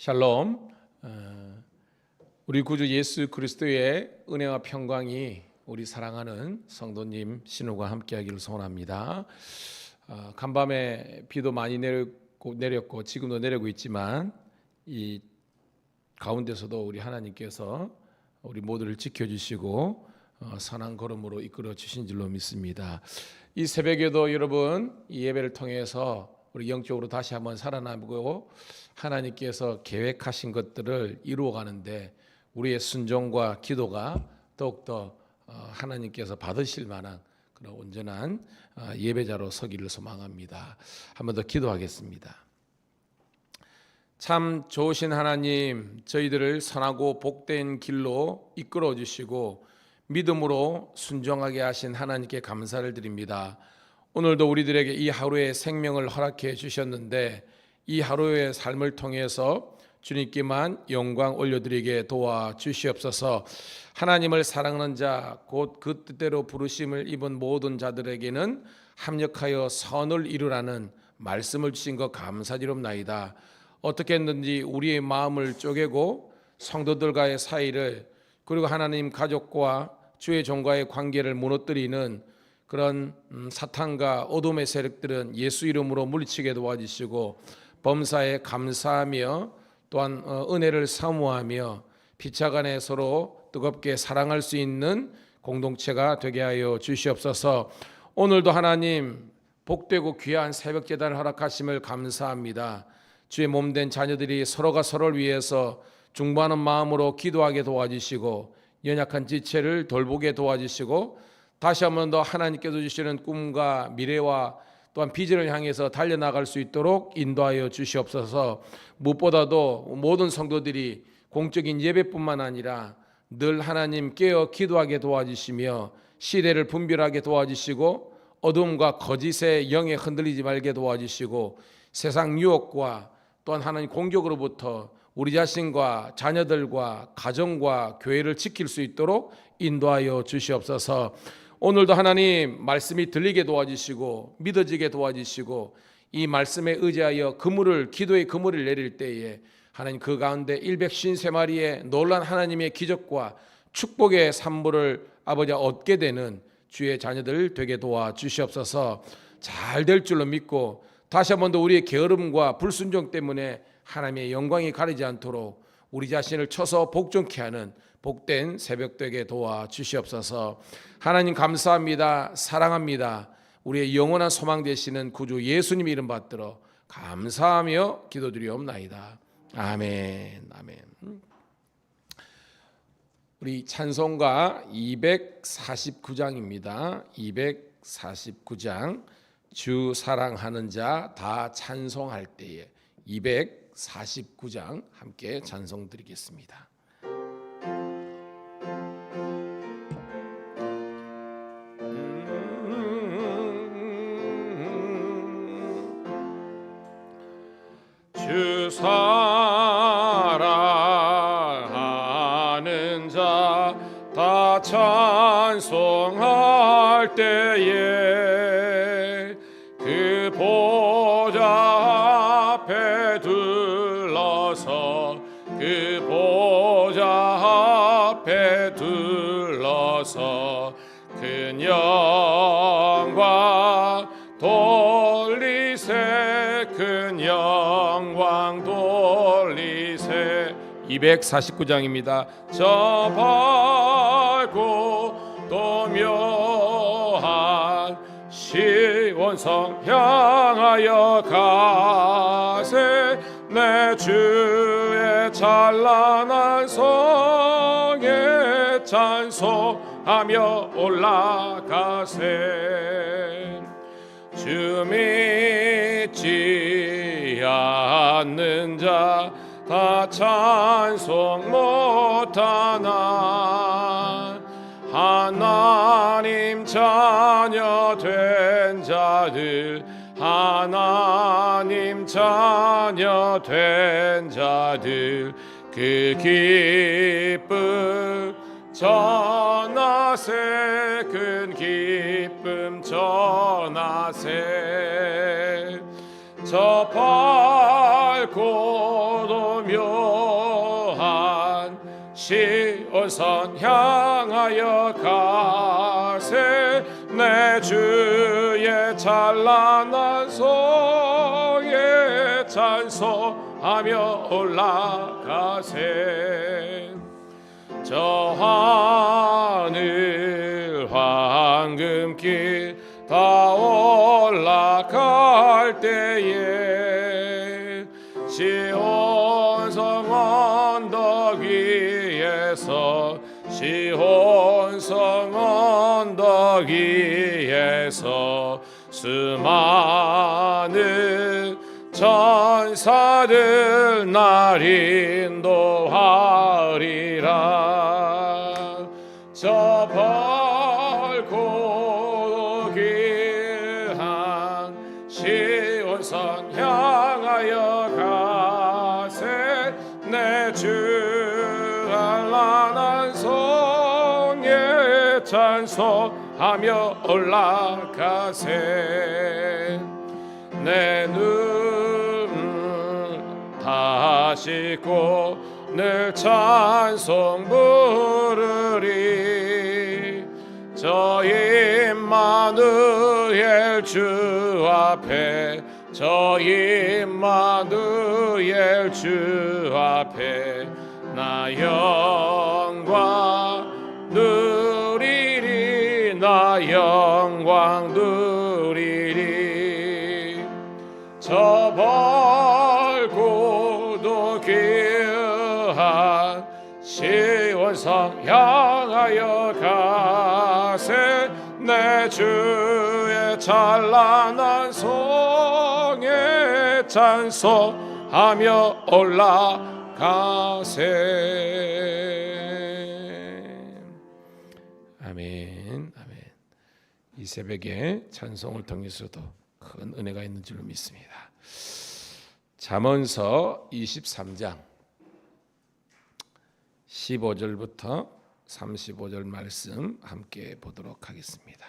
샬롬. 우리 구주 예수 그리스도의 은혜와 평강이 우리 사랑하는 성도님 신우가 함께하기를 소원합니다. 간밤에 비도 많이 내렸고 지금도 내리고 있지만 이 가운데서도 우리 하나님께서 우리 모두를 지켜주시고 선한 걸음으로 이끌어 주신 줄로 믿습니다. 이 새벽에도 여러분 이 예배를 통해서 우리 영적으로 다시 한번 살아나고 하나님께서 계획하신 것들을 이루어가는데 우리의 순종과 기도가 더욱더 하나님께서 받으실 만한 그런 온전한 예배자로 서기를 소망합니다. 한 번 더 기도하겠습니다. 참 좋으신 하나님, 저희들을 선하고 복된 길로 이끌어 주시고 믿음으로 순종하게 하신 하나님께 감사를 드립니다. 오늘도 우리들에게 이 하루의 생명을 허락해 주셨는데 이 하루의 삶을 통해서 주님께만 영광 올려드리게 도와주시옵소서. 하나님을 사랑하는 자, 곧 그 뜻대로 부르심을 입은 모든 자들에게는 합력하여 선을 이루라는 말씀을 주신 것 감사드립나이다. 어떻게 했는지 우리의 마음을 쪼개고 성도들과의 사이를, 그리고 하나님 가족과 주의 종과의 관계를 무너뜨리는 그런 사탄과 어둠의 세력들은 예수 이름으로 물리치게 도와주시고 범사에 감사하며 또한 은혜를 사모하며 피차간에 서로 뜨겁게 사랑할 수 있는 공동체가 되게 하여 주시옵소서. 오늘도 하나님 복되고 귀한 새벽 제단을 허락하심을 감사합니다. 주의 몸된 자녀들이 서로가 서로를 위해서 중보하는 마음으로 기도하게 도와주시고 연약한 지체를 돌보게 도와주시고 다시 한 번 더 하나님께서 주시는 꿈과 미래와 또한 비전을 향해서 달려나갈 수 있도록 인도하여 주시옵소서. 무엇보다도 모든 성도들이 공적인 예배뿐만 아니라 늘 하나님 깨어 기도하게 도와주시며 시대를 분별하게 도와주시고 어둠과 거짓의 영에 흔들리지 말게 도와주시고 세상 유혹과 또한 하나님 공격으로부터 우리 자신과 자녀들과 가정과 교회를 지킬 수 있도록 인도하여 주시옵소서. 오늘도 하나님 말씀이 들리게 도와주시고 믿어지게 도와주시고 이 말씀에 의지하여 기도의 그물을 내릴 때에 하나님 그 가운데 153마리의 놀란 하나님의 기적과 축복의 산물을 아버지 얻게 되는 주의 자녀들 되게 도와주시옵소서. 잘 될 줄로 믿고 다시 한 번 더 우리의 게으름과 불순종 때문에 하나님의 영광이 가리지 않도록 우리 자신을 쳐서 복종케 하는 복된 새벽 되게 도와주시옵소서. 하나님 감사합니다. 사랑합니다. 우리의 영원한 소망 되시는 구주 예수님 이름 받들어 감사하며 기도드리옵나이다. 아멘. 아멘. 우리 찬송가 249장입니다. 249장 주 사랑하는 자 다 찬송할 때에 249장 함께 찬송 드리겠습니다. 주 사랑하는 자 다 찬송할 때에 그 보좌 앞에 둘러서 그 보좌 앞에 둘러서 큰 영광 돌리세 큰 영광 돌리세. 249장입니다. 저 밝고 또 묘한 시온성 향하여 가세. 내 주의 찬란한 성에 찬송하며 올라가세. 주 믿지 않는 자 다 찬송 못하나. 하나님 자녀 된 자들 하나님 자녀 된 자들 그 기쁨 전하세. 큰 기쁨 전하세. 저 밝고도 묘 시온산 향하여 가세 내 주의 찬란한 성에 찬송하며 올라가세 저 하늘 황금길 다 올라갈 때에 시온성 언덕 위에서 시온성 언덕 위에서 수많은 천사들 날 인도하리라 저 밝고 길한 시온산 향하여 가세 내 주 찬란한 성에 찬송하며 올라가세 내 눈 다 씻고 늘 찬송 부르리 저 임마누엘 주 앞에 저 임마누엘 주 앞에 나 영광 누리리 나 영광 누리리 저 밝고도 귀한 시온성 향하여 가세 내 주의 찬란한 성에 찬송하며 올라가세 아멘 아멘. 이 새벽에 찬송을 통해서도 큰 은혜가 있는 줄로 믿습니다. 잠언서 23장 15절부터 35절 말씀 함께 보도록 하겠습니다.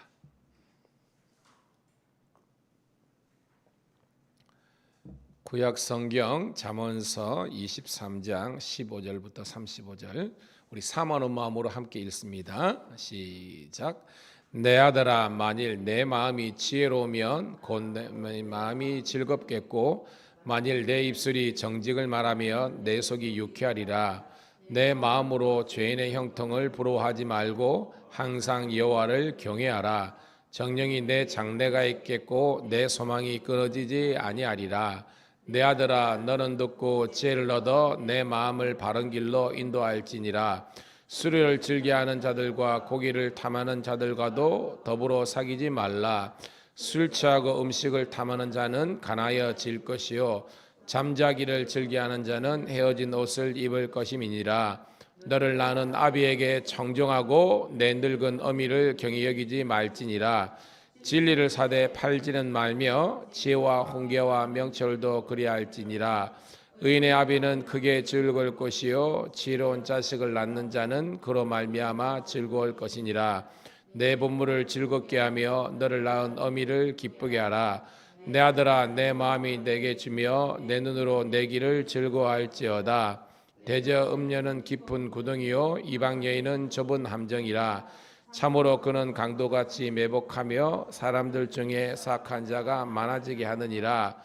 구약 성경 잠언서 23장 15절부터 35절 우리 사모하는 마음으로 함께 읽습니다. 시작. 내 아들아 만일 내 마음이 지혜로우면 곧 내 마음이 즐겁겠고 만일 내 입술이 정직을 말하면 내 속이 유쾌하리라. 내 마음으로 죄인의 형통을 부러워하지 말고 항상 여호와를 경외하라. 정령이 내 장래가 있겠고 내 소망이 끊어지지 아니하리라. 내 아들아 너는 듣고 지혜를 얻어 내 마음을 바른 길로 인도할지니라. 술을 즐겨하는 자들과 고기를 탐하는 자들과도 더불어 사귀지 말라. 술 취하고 음식을 탐하는 자는 가나여질 것이요 잠자기를 즐겨하는 자는 헤어진 옷을 입을 것임이니라. 너를 낳은 아비에게 청정하고 내 늙은 어미를 경히 여기지 말지니라. 진리를 사되 팔지는 말며 지혜와 훈계와 명철도 그리할지니라. 의인의 아비는 크게 즐거울 것이요 지혜로운 자식을 낳는 자는 그로 말미암아 즐거울 것이니라. 내 부모를 즐겁게 하며 너를 낳은 어미를 기쁘게 하라. 내 아들아 내 마음이 내게 주며 내 눈으로 내 길을 즐거워할지어다. 대저 음녀는 깊은 구덩이요 이방 여인은 좁은 함정이라. 참으로 그는 강도같이 매복하며 사람들 중에 사악한 자가 많아지게 하느니라.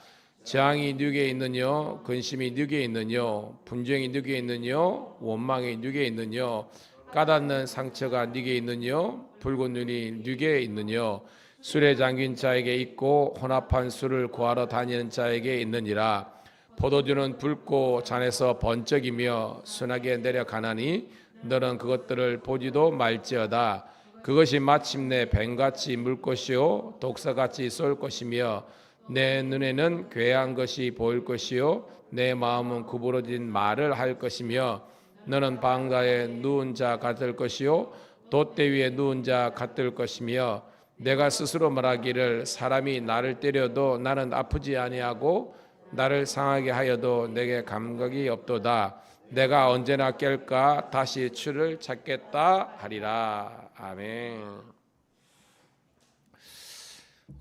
재앙이 누게 있느뇨 근심이 누게 있느뇨 분쟁이 누게 있느뇨 원망이 누게 있느뇨 까닿는 상처가 누게 있느뇨 붉은 눈이 누게 있느뇨 술에 잠긴 자에게 있고 혼합한 술을 구하러 다니는 자에게 있느니라. 포도주는 붉고 잔에서 번쩍이며 순하게 내려가나니 너는 그것들을 보지도 말지어다. 그것이 마침내 뱀같이 물 것이요 독사같이 쏠 것이며 내 눈에는 괴한 것이 보일 것이요 내 마음은 구부러진 말을 할 것이며 너는 방가에 누운 자 같을 것이요 돛대 위에 누운 자 같을 것이며 내가 스스로 말하기를 사람이 나를 때려도 나는 아프지 아니하고 나를 상하게 하여도 내게 감각이 없도다. 내가 언제나 깰까 다시 주를 찾겠다 하리라. 아멘.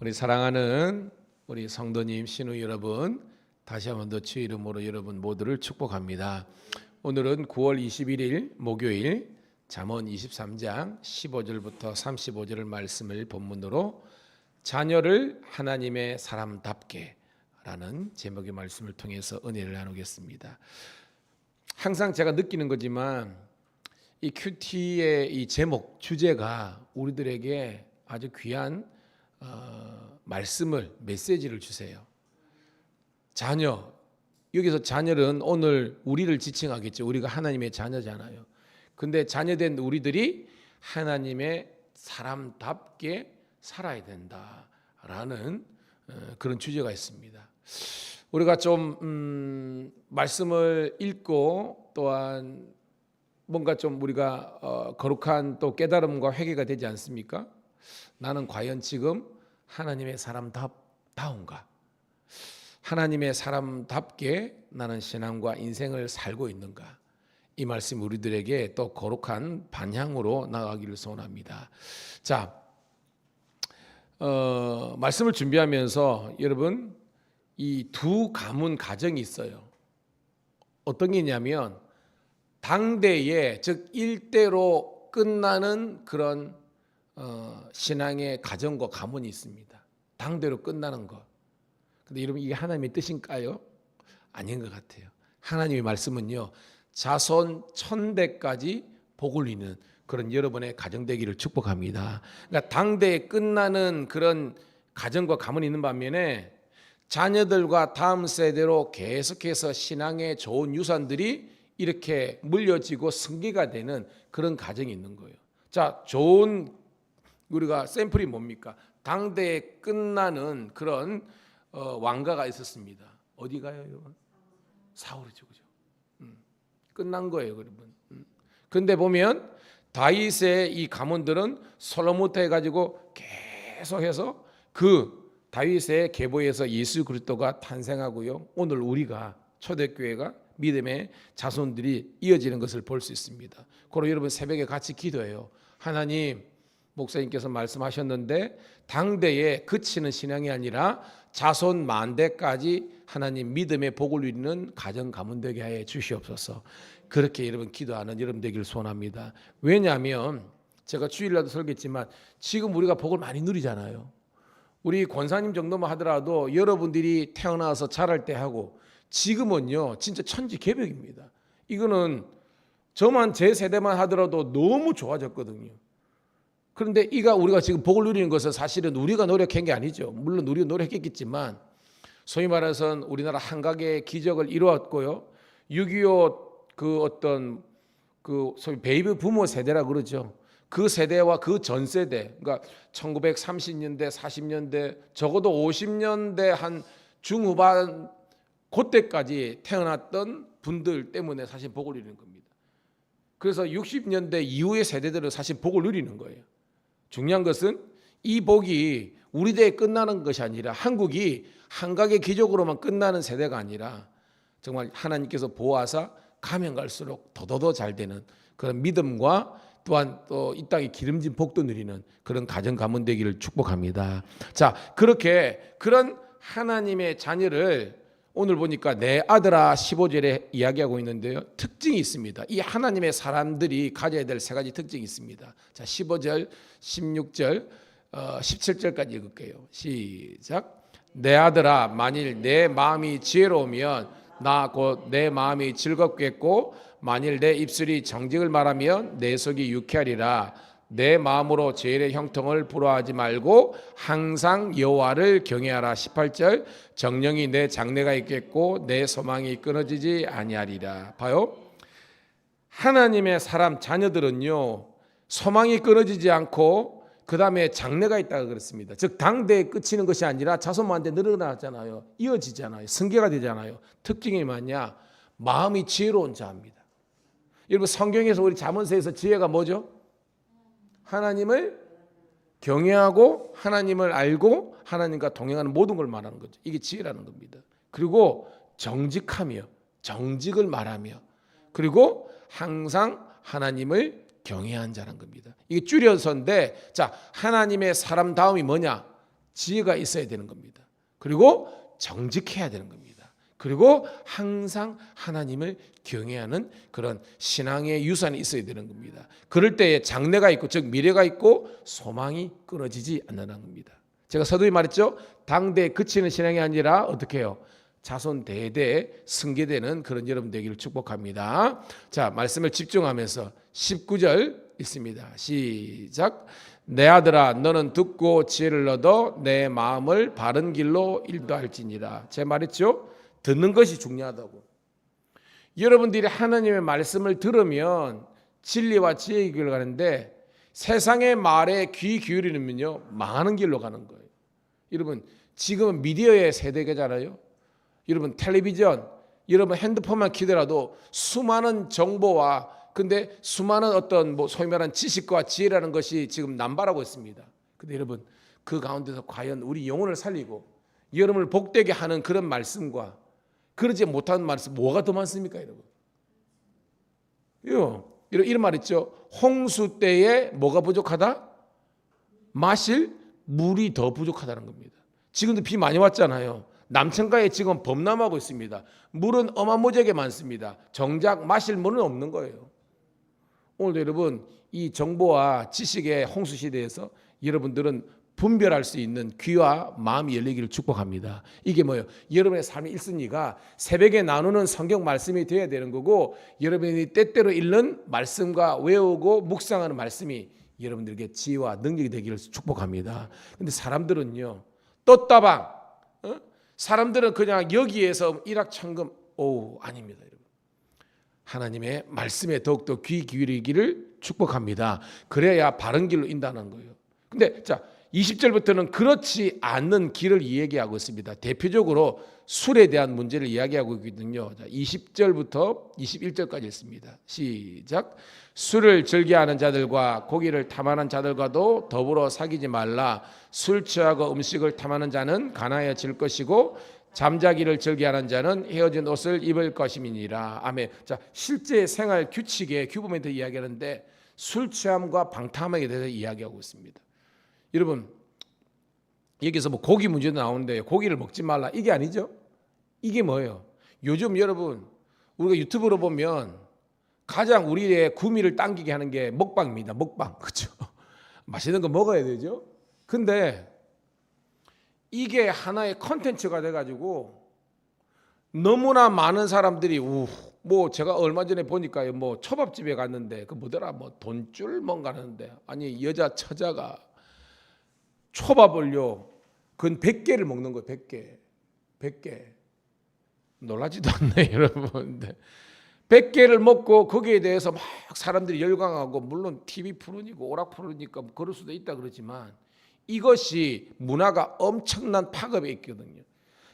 우리 사랑하는 우리 성도님 신우 여러분, 다시 한번 더 주의 이름으로 여러분 모두를 축복합니다. 오늘은 9월 21일 목요일 잠언 23장 15절부터 35절 말씀을 본문으로 자녀를 하나님의 사람답게 라는 제목의 말씀을 통해서 은혜를 나누겠습니다. 항상 제가 느끼는 거지만 이 큐티의 이 제목 주제가 우리들에게 아주 귀한 말씀을 메시지를 주세요. 자녀, 여기서 자녀는 오늘 우리를 지칭하겠죠. 우리가 하나님의 자녀잖아요. 근데 자녀된 우리들이 하나님의 사람답게 살아야 된다라는 그런 주제가 있습니다. 우리가 좀 말씀을 읽고 또한 뭔가 좀 우리가 거룩한 또 깨달음과 회개가 되지 않습니까? 나는 과연 지금 하나님의 사람다운가? 하나님의 사람답게 나는 신앙과 인생을 살고 있는가? 이 말씀 우리들에게 또 거룩한 반향으로 나아가기를 소원합니다. 자, 말씀을 준비하면서 여러분 이 두 가문 가정이 있어요. 어떤 게 있냐면 당대에 즉 일대로 끝나는 그런 신앙의 가정과 가문이 있습니다. 당대로 끝나는 것. 근데 여러분 이게 하나님의 뜻인가요? 아닌 것 같아요. 하나님의 말씀은요. 자손 1000대까지 복을 이루는 그런 여러분의 가정 되기를 축복합니다. 그러니까 당대에 끝나는 그런 가정과 가문이 있는 반면에 자녀들과 다음 세대로 계속해서 신앙의 좋은 유산들이 이렇게 물려지고 승계가 되는 그런 가정이 있는 거예요. 자, 좋은 우리가 샘플이 뭡니까? 당대에 끝나는 그런 왕가가 있었습니다. 어디가요, 여러분? 사울이죠, 그죠? 끝난 거예요, 여러분. 근데 보면 다윗의 이 가문들은 솔로몬부터 해가지고 계속해서 그 다윗의 계보에서 예수 그리스도가 탄생하고요. 오늘 우리가 초대교회가 믿음의 자손들이 이어지는 것을 볼 수 있습니다. 그리고 여러분 새벽에 같이 기도해요. 하나님, 목사님께서 말씀하셨는데 당대에 그치는 신앙이 아니라 자손 만대까지 하나님 믿음의 복을 누리는 가정 가문 되게 하여 주시옵소서. 그렇게 여러분 기도하는 여러분 되기를 소원합니다. 왜냐하면 제가 주일날도 설교했지만 지금 우리가 복을 많이 누리잖아요. 우리 권사님 정도만 하더라도 여러분들이 태어나서 자랄 때 하고 지금은요 진짜 천지개벽입니다. 이거는 저만 제 세대만 하더라도 너무 좋아졌거든요. 그런데 우리가 지금 복을 누리는 것은 사실은 우리가 노력한 게 아니죠. 물론 우리가 노력했겠지만 소위 말해서 우리나라 한각의 기적을 이루었고요. 6.25 그 어떤 그 소위 베이비 부모 세대라 그러죠. 그 세대와 그 전 세대, 그러니까 1930년대, 40년대, 적어도 50년대 한 중후반 그때까지 태어났던 분들 때문에 사실 복을 누리는 겁니다. 그래서 60년대 이후의 세대들은 사실 복을 누리는 거예요. 중요한 것은 이 복이 우리 대에 끝나는 것이 아니라 한국이 한각의 기적으로만 끝나는 세대가 아니라 정말 하나님께서 보호하사 가면 갈수록 더더더 잘 되는 그런 믿음과 또한 또 이 땅에 기름진 복도 누리는 그런 가정 가문 되기를 축복합니다. 자, 그렇게 그런 하나님의 자녀를 오늘 보니까 내 아들아 15절에 이야기하고 있는데요. 특징이 있습니다. 이 하나님의 사람들이 가져야 될 세 가지 특징이 있습니다. 자, 15절, 16절, 17절까지 읽을게요. 시작. 내 아들아 만일 내 마음이 지혜로우면 나 곧 내 마음이 즐겁겠고 만일 내 입술이 정직을 말하면 내 속이 유쾌하리라. 내 마음으로 죄의 형통을 부러워하지 말고 항상 여호와를 경외하라. 18절 정령이 내 장래가 있겠고 내 소망이 끊어지지 아니하리라. 봐요. 하나님의 사람 자녀들은요 소망이 끊어지지 않고 그 다음에 장래가 있다고 그랬습니다. 즉 당대에 끝이는 것이 아니라 자손만대 늘어나잖아요. 이어지잖아요. 승계가 되잖아요. 특징이 뭐냐? 마음이 지혜로운 자입니다. 여러분 성경에서 우리 잠언서에서 지혜가 뭐죠? 하나님을 경외하고 하나님을 알고 하나님과 동행하는 모든 걸 말하는 거죠. 이게 지혜라는 겁니다. 그리고 정직하며 정직을 말하며 그리고 항상 하나님을 경외한 자라는 겁니다. 이게 줄여서인데 자 하나님의 사람다움이 뭐냐? 지혜가 있어야 되는 겁니다. 그리고 정직해야 되는 겁니다. 그리고 항상 하나님을 경외하는 그런 신앙의 유산이 있어야 되는 겁니다. 그럴 때에 장래가 있고 즉 미래가 있고 소망이 끊어지지 않는다는 겁니다. 제가 서두에 말했죠. 당대에 그치는 신앙이 아니라 어떻게 해요? 자손 대대 승계되는 그런 여러분 되기를 축복합니다. 자, 말씀을 집중하면서 19절 있습니다. 시작. 내 아들아 너는 듣고 지혜를 얻어 내 마음을 바른 길로 인도할지니라. 제가 말했죠. 듣는 것이 중요하다고. 여러분들이 하나님의 말씀을 들으면 진리와 지혜의 길을 가는데 세상의 말에 귀 기울이면요 망하는 길로 가는 거예요. 여러분 지금은 미디어의 세대잖아요. 여러분 텔레비전, 여러분 핸드폰만 키더라도 수많은 정보와 근데 수많은 어떤 소위 말하는 지식과 지혜라는 것이 지금 남발하고 있습니다. 근데 여러분 그 가운데서 과연 우리 영혼을 살리고 여러분을 복되게 하는 그런 말씀과 그러지 못한 말씀 뭐가 더 많습니까, 여러분? 이런 말 있죠. 홍수 때에 뭐가 부족하다? 마실 물이 더 부족하다는 겁니다. 지금도 비 많이 왔잖아요. 남천가에 지금 범람하고 있습니다. 물은 어마무지하게 많습니다. 정작 마실 물은 없는 거예요. 오늘도 여러분 이 정보와 지식의 홍수 시대에서 여러분들은 분별할 수 있는 귀와 마음이 열리기를 축복합니다. 이게 뭐예요? 여러분의 삶의 1순위가 새벽에 나누는 성경 말씀이 되어야 되는 거고 여러분이 때때로 읽는 말씀과 외우고 묵상하는 말씀이 여러분들에게 지혜와 능력이 되기를 축복합니다. 근데 사람들은요 떴다방 사람들은 그냥 여기에서 일확천금 아닙니다. 여러분. 하나님의 말씀에 더욱더 귀 기울이기를 축복합니다. 그래야 바른 길로 인도하는 거예요. 근데 자 20절부터는 그렇지 않는 길을 이야기하고 있습니다. 대표적으로 술에 대한 문제를 이야기하고 있거든요. 20절부터 21절까지 있습니다. 시작. 술을 즐겨하는 자들과 고기를 탐하는 자들과도 더불어 사귀지 말라. 술 취하고 음식을 탐하는 자는 가난해질 것이고 잠자기를 즐겨하는 자는 헤어진 옷을 입을 것임이니라. 아멘. 자, 실제 생활 규칙의 규범에 대해 이야기하는데 술 취함과 방탕함에 대해서 이야기하고 있습니다. 여러분 여기서 고기 문제도 나오는데 고기를 먹지 말라 이게 아니죠? 이게 뭐예요? 요즘 여러분 우리가 유튜브로 보면 가장 우리의 구미를 당기게 하는 게 먹방입니다. 먹방. 그렇죠? 맛있는 거 먹어야 되죠? 근데 이게 하나의 컨텐츠가 돼가지고 너무나 많은 사람들이 제가 얼마 전에 보니까 초밥집에 갔는데 그 뭐더라 돈줄 뭔가 하는데 아니 여자 처자가 초밥을요 근 100개를 먹는 거예요. 100개 놀라지도 않네 여러분. 100개를 먹고 거기에 대해서 막 사람들이 열광하고 물론 TV 프로니까 오락 프로니까 그럴 수도 있다 그러지만 이것이 문화가 엄청난 파급에 있거든요.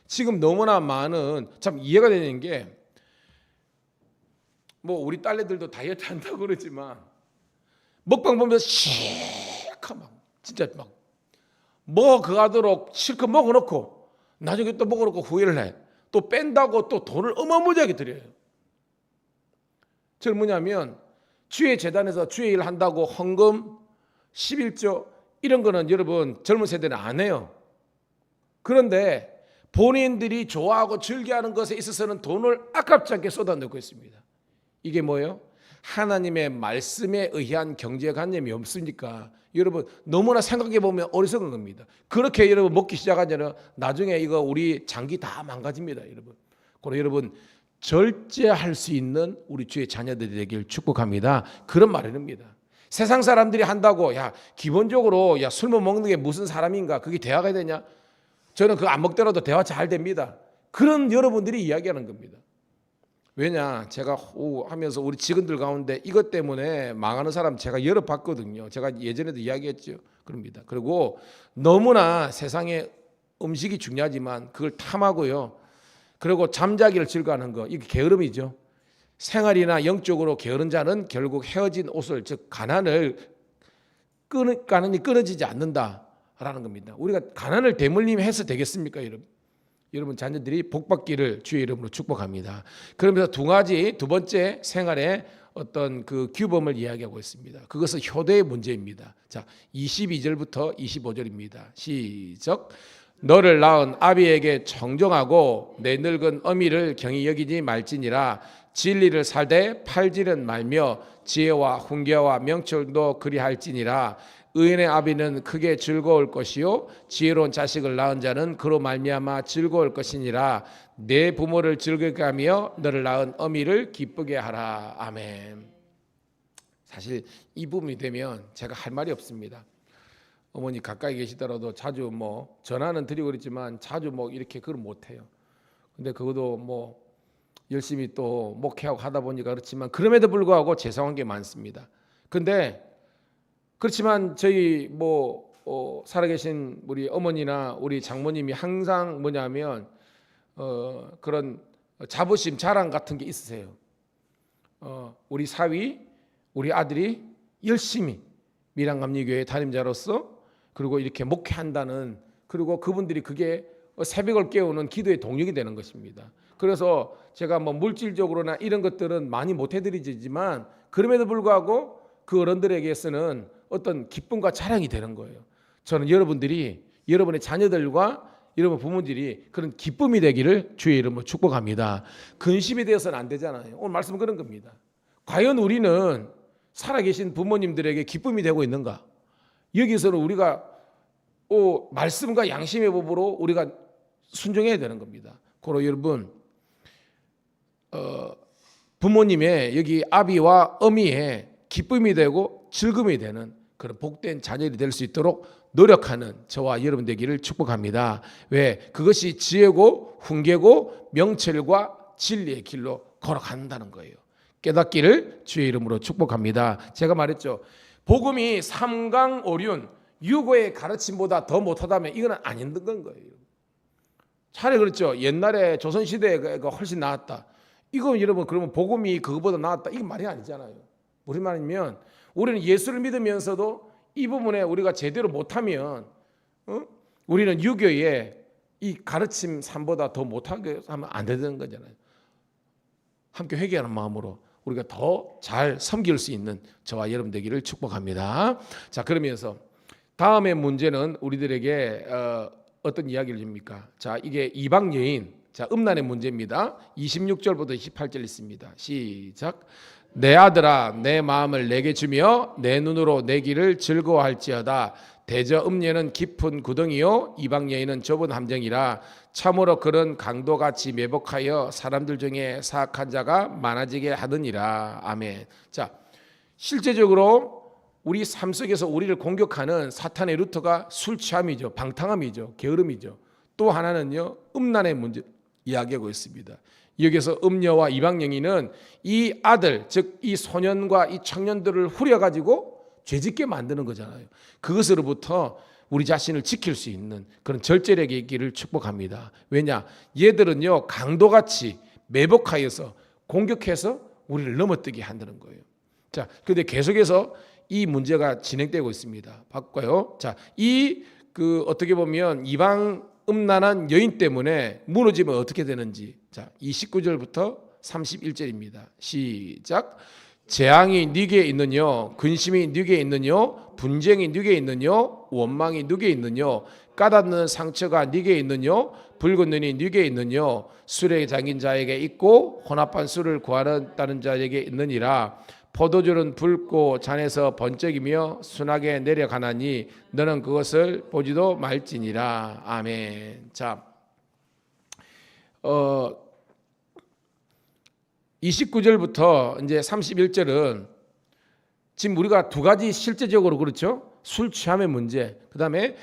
지금 너무나 많은 참 이해가 되는 게 우리 딸내들도 다이어트 한다고 그러지만 먹방 보면 실컷 진짜 그하도록 실컷 먹어놓고 나중에 또 먹어놓고 후회를 해. 또 뺀다고 또 돈을 어마무지하게 들여요. 저는 뭐냐면 주의 재단에서 주의 일을 한다고 헌금 11조 이런 거는 여러분 젊은 세대는 안 해요. 그런데 본인들이 좋아하고 즐겨하는 것에 있어서는 돈을 아깝지 않게 쏟아내고 있습니다. 이게 뭐예요? 하나님의 말씀에 의한 경제관념이 없으니까 여러분 너무나 생각해 보면 어리석은 겁니다. 그렇게 여러분 먹기 시작하면 나중에 이거 우리 장기 다 망가집니다. 여러분. 그래서 여러분 절제할 수 있는 우리 주의 자녀들이 되길 축복합니다. 그런 말입니다. 세상 사람들이 한다고 기본적으로 술 못 먹는 게 무슨 사람인가 그게 대화가 되냐? 저는 그거 안 먹더라도 대화 잘 됩니다. 그런 여러분들이 이야기하는 겁니다. 왜냐 제가 하면서 우리 직원들 가운데 이것 때문에 망하는 사람 제가 여러 봤거든요. 제가 예전에도 이야기했죠. 그럽니다. 그리고 너무나 세상에 음식이 중요하지만 그걸 탐하고요. 그리고 잠자기를 즐거워하는 거 이게 게으름이죠. 생활이나 영적으로 게으른 자는 결국 헤어진 옷을 즉 가난이 끊어지지 않는다라는 겁니다. 우리가 가난을 대물림해서 되겠습니까, 여러분? 여러분 자녀들이 복받기를 주의 이름으로 축복합니다. 그러면서 두 번째 생활의 어떤 그 규범을 이야기하고 있습니다. 그것은 효도의 문제입니다. 자, 22절부터 25절입니다. 시작. 너를 낳은 아비에게 청정하고 내 늙은 어미를 경히 여기지 말지니라. 진리를 살되 팔지는 말며 지혜와 훈계와 명철도 그리할지니라. 의인의 아비는 크게 즐거울 것이요 지혜로운 자식을 낳은 자는 그로 말미암아 즐거울 것이니라. 내 부모를 즐겁게 하며 너를 낳은 어미를 기쁘게 하라. 아멘. 사실 이 부분이 되면 제가 할 말이 없습니다. 어머니 가까이 계시더라도 자주 뭐 전화는 드리고 그랬지만 자주 뭐 이렇게 그걸 못해요. 근데 그것도 뭐 열심히 또 목회하고 하다 보니까 그렇지만 그럼에도 불구하고 죄송한 게 많습니다. 근데 그렇지만 저희 살아계신 우리 어머니나 우리 장모님이 항상 뭐냐면 그런 자부심 자랑 같은 게 있으세요. 우리 사위 우리 아들이 열심히 밀양감리교회 담임자로서 그리고 이렇게 목회한다는, 그리고 그분들이 그게 새벽을 깨우는 기도의 동력이 되는 것입니다. 그래서 제가 뭐 물질적으로나 이런 것들은 많이 못 해드리지만 그럼에도 불구하고 그 어른들에게서는 어떤 기쁨과 자랑이 되는 거예요. 저는 여러분들이 여러분의 자녀들과 여러분 부모들이 그런 기쁨이 되기를 주의 이름으로 축복합니다. 근심이 되어서는 안 되잖아요. 오늘 말씀은 그런 겁니다. 과연 우리는 살아계신 부모님들에게 기쁨이 되고 있는가? 여기서는 우리가 말씀과 양심의 법으로 우리가 순종해야 되는 겁니다. 그러 여러분 부모님의 여기 아비와 어미의 기쁨이 되고 즐거움이 되는 그런 복된 자녀들이 될 수 있도록 노력하는 저와 여러분 되기를 축복합니다. 왜? 그것이 지혜고 훈계고 명철과 진리의 길로 걸어간다는 거예요. 깨닫기를 주의 이름으로 축복합니다. 제가 말했죠. 복음이 삼강오륜 유고의 가르침보다 더 못하다면 이건 안 힘든 건 거예요. 차라리 그렇죠. 옛날에 조선시대가 훨씬 나았다. 이거 여러분 그러면 복음이 그거보다 나았다. 이건 말이 아니잖아요. 무슨 말이면 우리는 예수를 믿으면서도 이 부분에 우리가 제대로 못하면 우리는 유교의 이 가르침 삶보다 더 못하게 하면 안 되는 거잖아요. 함께 회개하는 마음으로 우리가 더 잘 섬길 수 있는 저와 여러분 되기를 축복합니다. 자, 그러면서 다음의 문제는 우리들에게 어떤 이야기를 줍니까? 자, 이게 이방 여인, 자, 음란의 문제입니다. 26절부터 28절 있습니다. 시작. 내 아들아 내 마음을 내게 주며 내 눈으로 내 길을 즐거워할지어다. 대저 음녀는 깊은 구덩이요 이방 여인은 좁은 함정이라. 참으로 그런 강도같이 매복하여 사람들 중에 사악한 자가 많아지게 하느니라. 아멘. 자, 실제적으로 우리 삶 속에서 우리를 공격하는 사탄의 루트가 술 취함이죠. 방탕함이죠. 게으름이죠. 또 하나는요 음란의 문제 이야기하고 있습니다. 여기서 음녀와 이방 여인은 이 아들, 즉 이 소년과 이 청년들을 후려가지고 죄짓게 만드는 거잖아요. 그것으로부터 우리 자신을 지킬 수 있는 그런 절제력이 있기를 축복합니다. 왜냐? 얘들은요 강도같이 매복하여서 공격해서 우리를 넘어뜨게 한다는 거예요. 자, 그런데 계속해서 이 문제가 진행되고 있습니다. 바꿔요. 자, 어떻게 보면 이방 음란한 여인 때문에 무너지면 어떻게 되는지. 자, 29절부터 31절입니다. 시작. 재앙이 네게 있느뇨, 근심이 네게 있느뇨, 분쟁이 네게 있느뇨, 원망이 네게 있느뇨, 까닫는 상처가 네게 있느뇨, 붉은 눈이 네게 있느뇨, 술에 잠긴 자에게 있고 혼합한 술을 구하는 자에게 있느니라. 포도주는 붉고 잔에서 번쩍이며 순하게 내려가나니 너는 그것을 보지도 말지니라. 아멘. 자, 29절부터 이제 31절은 지금 우리가 두 가지 실제적으로 그렇죠. 술 취함의 문제, 그다음에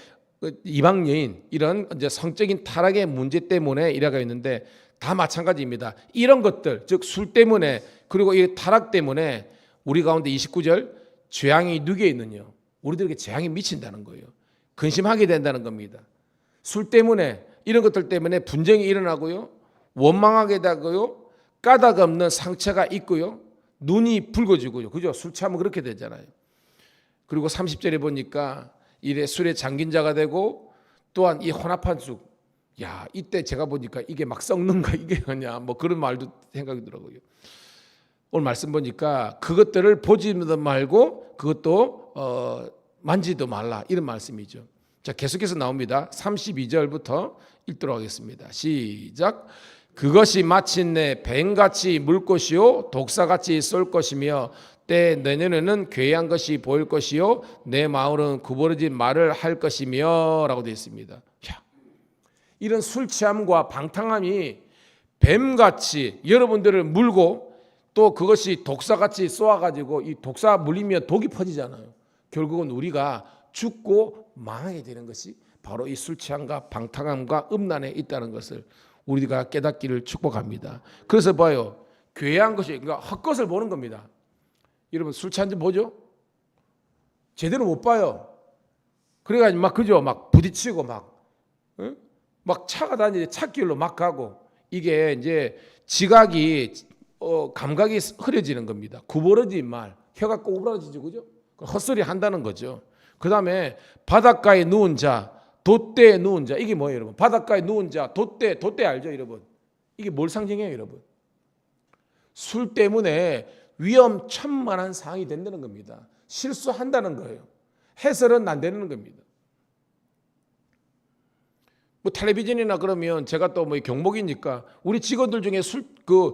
이방 여인 이런 이제 성적인 타락의 문제 때문에 이래가 있는데 다 마찬가지입니다. 이런 것들 즉 술 때문에 그리고 이 타락 때문에 우리 가운데 29절 재앙이 누게 있느뇨. 우리들에게 재앙이 미친다는 거예요. 근심하게 된다는 겁니다. 술 때문에 이런 것들 때문에 분쟁이 일어나고요. 원망하게 되고요. 까닭 없는 상처가 있고요. 눈이 붉어지고요. 그죠? 술 취하면 그렇게 되잖아요. 그리고 30절에 보니까 이래 술에 잠긴 자가 되고 또한 이 혼합한 술. 야, 이때 제가 보니까 이게 막 썩는가 이게 뭐냐 뭐 그런 말도 생각이 들어요. 오늘 말씀 보니까 그것들을 보지도 말고 그것도 만지도 말라 이런 말씀이죠. 자, 계속해서 나옵니다. 32절부터 읽도록 하겠습니다. 시작. 그것이 마침내 뱀같이 물 것이요 독사같이 쏠 것이며 때 내년에는 괴이한 것이 보일 것이요 내 마을은 구부러진 말을 할 것이며 라고 되어 있습니다. 야, 이런 술 취함과 방탕함이 뱀같이 여러분들을 물고 또 그것이 독사같이 쏘아가지고 이 독사 물리면 독이 퍼지잖아요. 결국은 우리가 죽고 망하게 되는 것이 바로 이 술 취함과 방탕함과 음란에 있다는 것을 우리가 깨닫기를 축복합니다. 그래서 봐요. 괴이한 것이 그러니까 헛것을 보는 겁니다. 여러분 술 취한 지 보죠? 제대로 못 봐요. 그래가지고 막 그죠? 막 부딪히고 막 차가 다니는데 찻길로 막 가고 이게 이제 지각이 감각이 흐려지는 겁니다. 구부러진 말, 혀가 꼬부라지죠, 그죠? 헛소리 한다는 거죠. 그 다음에 바닷가에 누운 자, 돛대에 누운 자, 이게 뭐예요, 여러분? 바닷가에 누운 자, 돛대 알죠, 여러분? 이게 뭘 상징해요, 여러분? 술 때문에 위험천만한 상황이 된다는 겁니다. 실수한다는 거예요. 해설은 안 되는 겁니다. 뭐 텔레비전이나 그러면 제가 또 뭐 경목이니까 우리 직원들 중에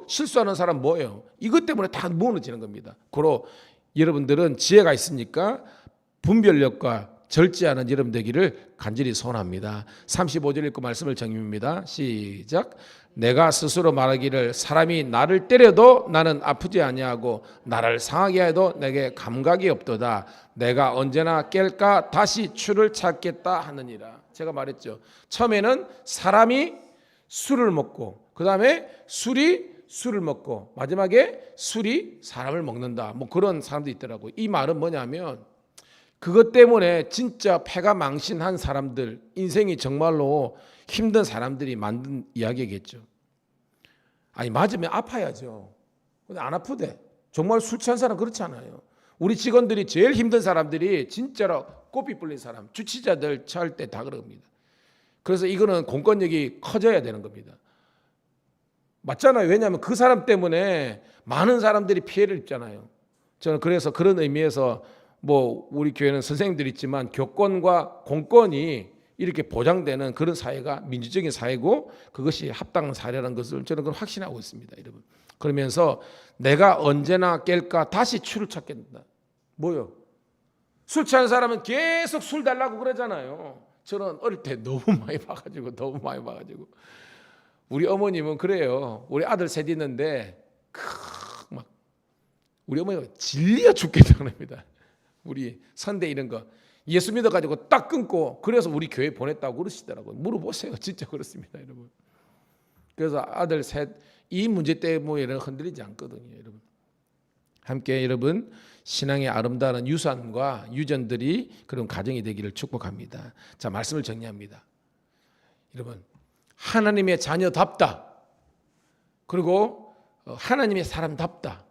실수하는 사람 뭐예요? 이것 때문에 다 무너지는 겁니다. 그로 여러분들은 지혜가 있으니까 분별력과 절제하는 여러분 되기를 간절히 소원합니다. 35절 읽고 말씀을 정립합니다. 시작. 내가 스스로 말하기를 사람이 나를 때려도 나는 아프지 아니하고 나를 상하게 해도 내게 감각이 없도다. 내가 언제나 깰까 다시 추를 찾겠다 하느니라. 제가 말했죠. 처음에는 사람이 술을 먹고 그 다음에 술이 술을 먹고 마지막에 술이 사람을 먹는다. 뭐 그런 사람도 있더라고요. 이 말은 뭐냐면 그것 때문에 진짜 패가 망신한 사람들, 인생이 정말로 힘든 사람들이 만든 이야기겠죠. 아니 맞으면 아파야죠. 근데 안 아프대. 정말 술 취한 사람 그렇지 않아요. 우리 직원들이 제일 힘든 사람들이 진짜로 꼬피 불린 사람, 주치자들 처할 때 다 그럽니다. 그래서 이거는 공권력이 커져야 되는 겁니다. 맞잖아요. 왜냐하면 그 사람 때문에 많은 사람들이 피해를 입잖아요. 저는 그래서 그런 의미에서 뭐 우리 교회는 선생님들이 있지만 교권과 공권이 이렇게 보장되는 그런 사회가 민주적인 사회고 그것이 합당한 사회라는 것을 저는 그걸 확신하고 있습니다, 여러분. 그러면서 내가 언제나 깰까 다시 추를 찾겠다. 뭐요? 술 취한 사람은 계속 술 달라고 그러잖아요. 저는 어릴 때 너무 많이 봐가지고 우리 어머님은 그래요. 우리 아들 셋 있는데 막 우리 어머니가 질려 죽겠다 그럽니다. 우리 선대 이런 거 예수 믿어가지고 딱 끊고 그래서 우리 교회 보냈다고 그러시더라고요. 물어보세요. 진짜 그렇습니다, 여러분. 그래서 아들 셋 이 문제 때문에 흔들리지 않거든요, 여러분. 함께 여러분 신앙의 아름다운 유산과 유전들이 그런 가정이 되기를 축복합니다. 자, 말씀을 정리합니다. 여러분 하나님의 자녀답다. 그리고 하나님의 사람답다.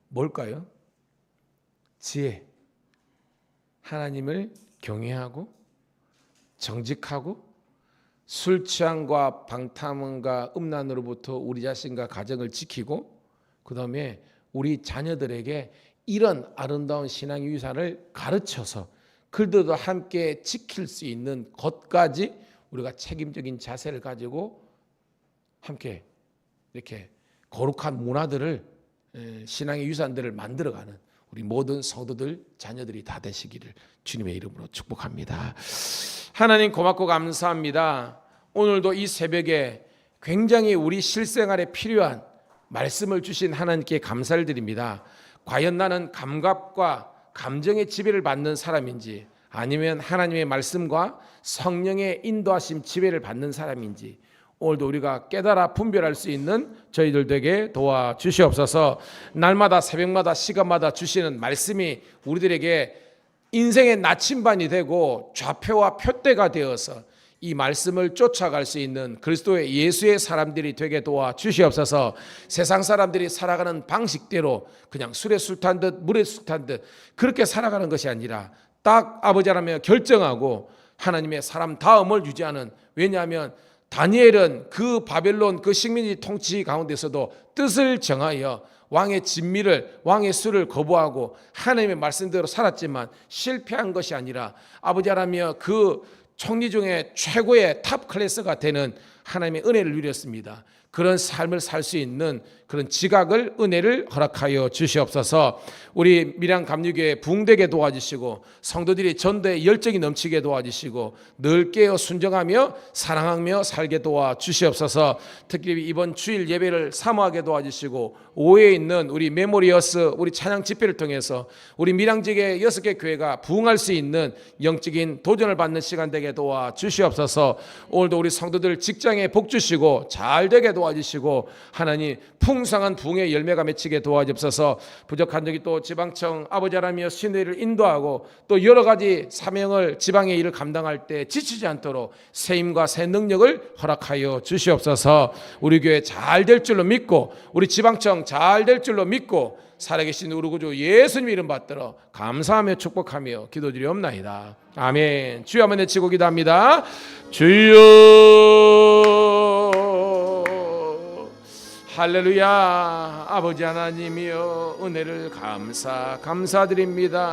뭘까요? 지혜. 하나님을 경외하고 정직하고 술 취함과 방탕함과 음란으로부터 우리 자신과 가정을 지키고 그 다음에 우리 자녀들에게 이런 아름다운 신앙의 유산을 가르쳐서 그들도 함께 지킬 수 있는 것까지 우리가 책임적인 자세를 가지고 함께 이렇게 거룩한 문화들을 신앙의 유산들을 만들어가는 우리 모든 성도들 자녀들이 다 되시기를 주님의 이름으로 축복합니다. 하나님 고맙고 감사합니다. 오늘도 이 새벽에 굉장히 우리 실생활에 필요한 말씀을 주신 하나님께 감사를 드립니다. 과연 나는 감각과 감정의 지배를 받는 사람인지 아니면 하나님의 말씀과 성령의 인도하심 지배를 받는 사람인지 오늘도 우리가 깨달아 분별할 수 있는 저희들 되게 도와주시옵소서. 날마다 새벽마다 시간마다 주시는 말씀이 우리들에게 인생의 나침반이 되고 좌표와 표대가 되어서 이 말씀을 쫓아갈 수 있는 그리스도의 예수의 사람들이 되게 도와주시옵소서. 세상 사람들이 살아가는 방식대로 그냥 술에 술 탄 듯 물에 술 탄 듯 그렇게 살아가는 것이 아니라 딱 아버지라며 결정하고 하나님의 사람 다음을 유지하는, 왜냐하면 다니엘은 그 바벨론 그 식민지 통치 가운데서도 뜻을 정하여 왕의 진미를 왕의 수를 거부하고 하나님의 말씀대로 살았지만 실패한 것이 아니라 아버지라며 그 총리 중에 최고의 탑 클래스가 되는 하나님의 은혜를 누렸습니다. 그런 삶을 살 수 있는 그런 지각을, 은혜를 허락하여 주시옵소서. 우리 밀양 감리교회 부흥되게 도와주시고 성도들이 전도에 열정이 넘치게 도와주시고 늘 깨어 순종하며 사랑하며 살게 도와주시옵소서. 특히 이번 주일 예배를 사모하게 도와주시고 오해에 있는 우리 메모리어스 우리 찬양 집회를 통해서 우리 밀양 지역의 6개 교회가 부흥할 수 있는 영적인 도전을 받는 시간 되게 도와주시옵소서. 오늘도 우리 성도들 직장에 복 주시고 잘 되게 도와주시고 하나님 풍성한 부흥의 열매가 맺히게 도와주옵소서. 부족한 적이 또 지방청 아버지 하나님이여 신회를 인도하고 또 여러 가지 사명을 지방의 일을 감당할 때 지치지 않도록 새 힘과 새 능력을 허락하여 주시옵소서. 우리 교회 잘 될 줄로 믿고 우리 지방청 잘 될 줄로 믿고 살아계신 우리 구주 예수님 이름 받들어 감사하며 축복하며 기도드리옵나이다. 아멘. 주여 한번 외치고 기도합니다. 주여 할렐루야. 아버지 하나님이여 은혜를 감사드립니다.